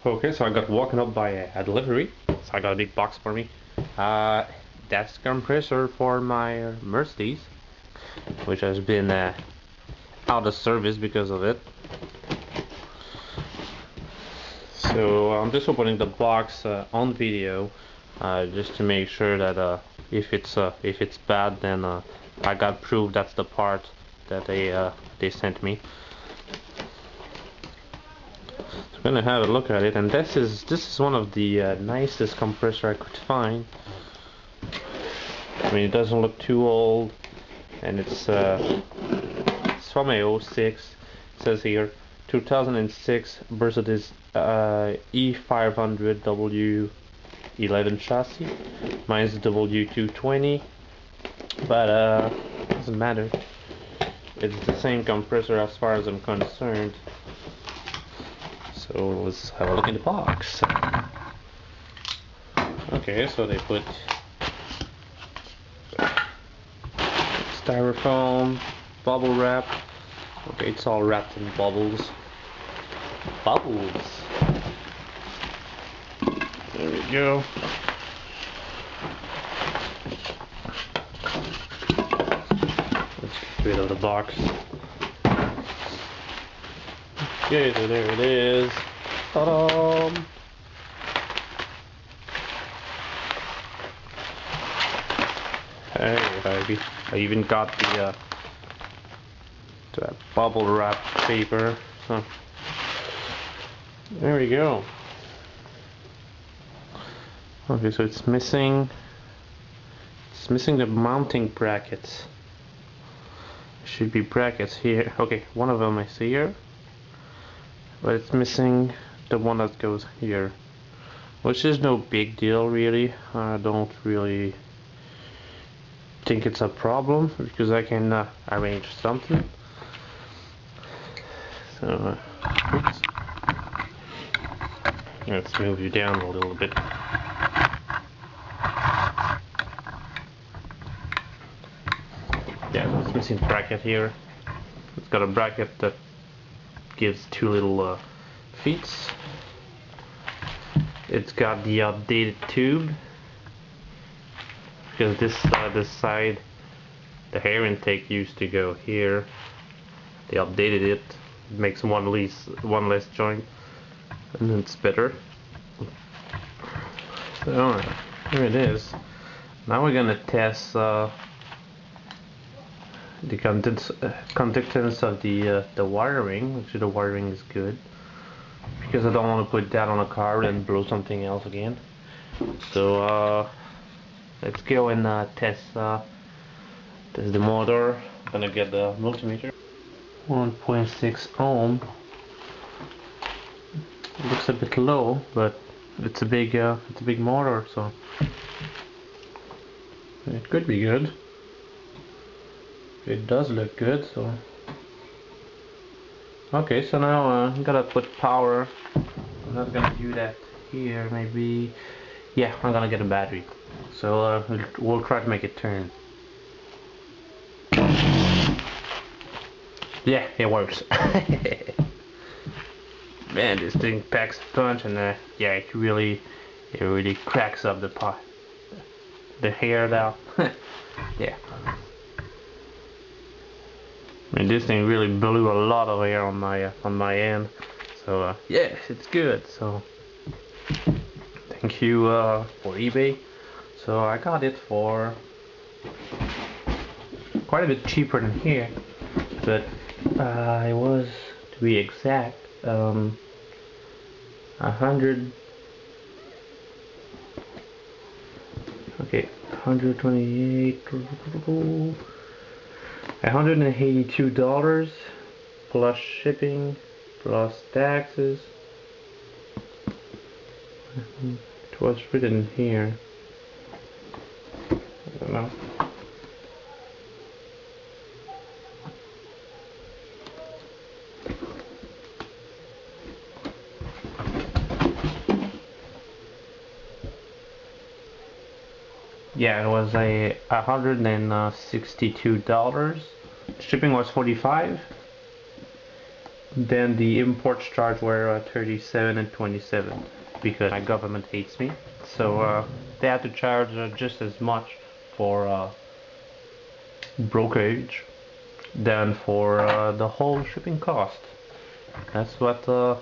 Okay, so I got woken up by a delivery. So I got a big box for me. That's the compressor for my Mercedes, which has been out of service because of it. So I'm just opening the box on video, just to make sure that if it's bad, then I got proof that's the part that they sent me. I'm gonna have a look at it, and this is one of the nicest compressor I could find. I mean, it doesn't look too old, and it's from a '06. It says here 2006 Mercedes E500 W11 chassis. Mine's W220, but doesn't matter. It's the same compressor as far as I'm concerned. So let's have a look in the box. Okay, so they put styrofoam, bubble wrap. Okay, it's all wrapped in bubbles. Bubbles. There we go. Let's get rid of the box. Okay, so there it is. Ta-da! Hey, baby. I even got the bubble wrap paper. So there we go. Okay, so it's missing the mounting brackets. There should be brackets here. Okay, one of them I see here, but it's missing the one that goes here, which is no big deal really. I don't really think it's a problem because I can arrange something. So oops. Let's move you down a little bit. Yeah, it's missing bracket here. It's got a bracket that gives two little feet. It's got the updated tube, because this side, the air intake used to go here. They updated it. It makes one less joint, and it's better. So here it is. Now we're gonna test the conductance of the wiring. Actually, the wiring is good, because I don't want to put that on a car and blow something else again. So let's go and test the motor. I'm gonna get the multimeter. 1.6 ohm. It looks a bit low, but it's a big motor, so it could be good. It does look good, so okay. So now I'm gonna put power. I'm not gonna do that here. Maybe, yeah, I'm gonna get a battery. So we'll try to make it turn. Yeah, it works. Man, this thing packs a punch, and yeah, it really cracks up the hair now. Yeah. I mean, this thing really blew a lot of air on my end. So yeah, it's good. So thank you for eBay. So I got it for quite a bit cheaper than here, but it was, to be exact, 100. Okay, 128. $182 plus shipping plus taxes. It was written here. I don't know. Yeah, it was $162. Shipping was $45. Then the imports charge were 37 and 27 because my government hates me. So they had to charge just as much for brokerage than for the whole shipping cost. That's what the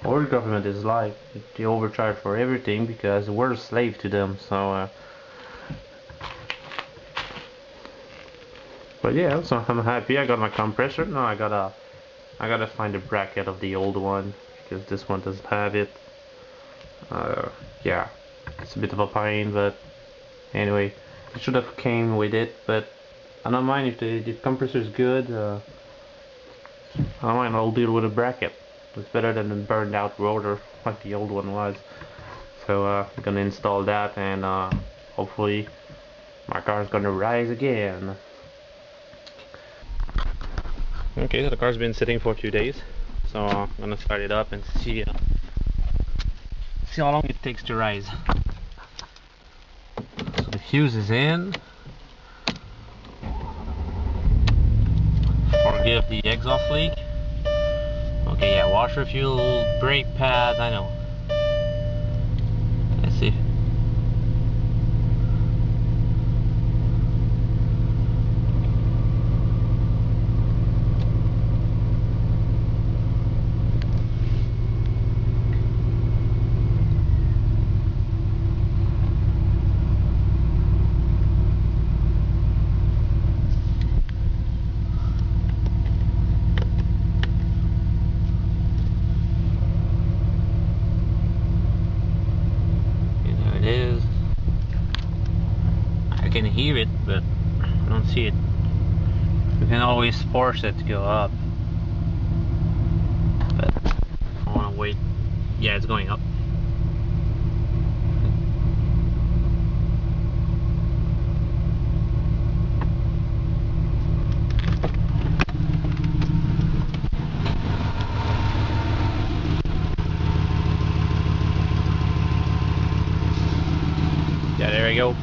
our government is like. They overcharge for everything because we're a slave to them. So, but yeah, so I'm happy. I got my compressor. Now I gotta find a bracket of the old one because this one doesn't have it. Yeah, it's a bit of a pain, but anyway, it should have came with it. But I don't mind if the compressor is good. I don't mind. I'll deal with a bracket. It's better than a burned out rotor like the old one was. So I'm gonna install that, and hopefully my car's gonna rise again. Okay, so the car's been sitting for 2 days, so I'm gonna start it up and see how long it takes to rise. So the fuse is in. Forgive the exhaust leak. Okay, yeah, washer, fuel, brake pads, I know. Let's see. I can hear it, but I don't see it. You can always force it to go up, but I want to wait. Yeah, it's going up. Yeah, there we go.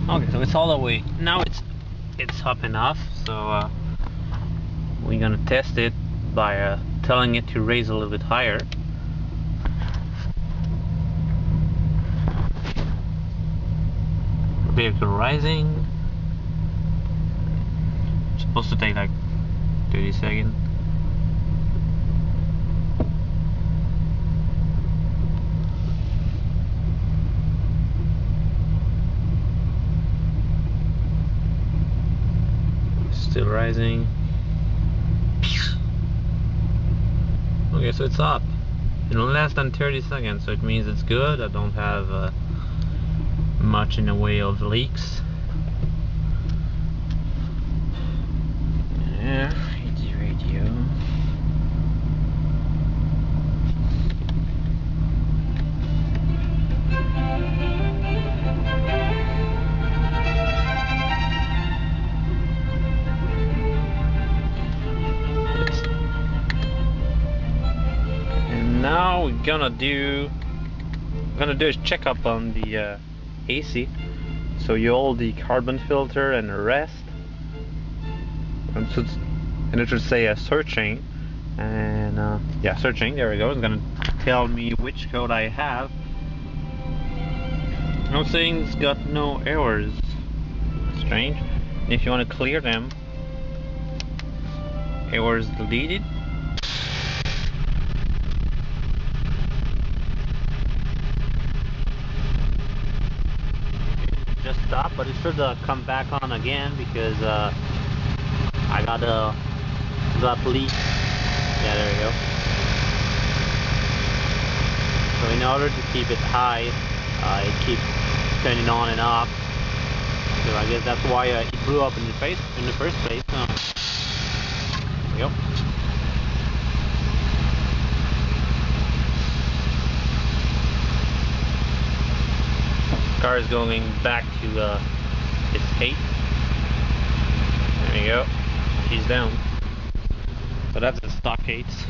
Okay, so it's all the way. Now it's up enough, so we're gonna test it by telling it to raise a little bit higher. Vehicle rising. It's supposed to take like 30 seconds. Still rising. Okay, so it's up in less than 30 seconds, so it means it's good. I don't have much in the way of leaks. Yeah, radio. Now we're gonna do a checkup on the AC. So you hold the carbon filter and rest, and it should say searching, and yeah, searching. There we go. It's gonna tell me which code I have. I'm saying it's got no errors. Strange. And if you want to clear them, errors deleted. Just stop, but it should come back on again because I got leak. Yeah, there we go. So in order to keep it high, it keeps turning on and off. So I guess that's why it blew up in the first place. There we go. Car is going back to its state. There you go. He's down. So that's the stock gates.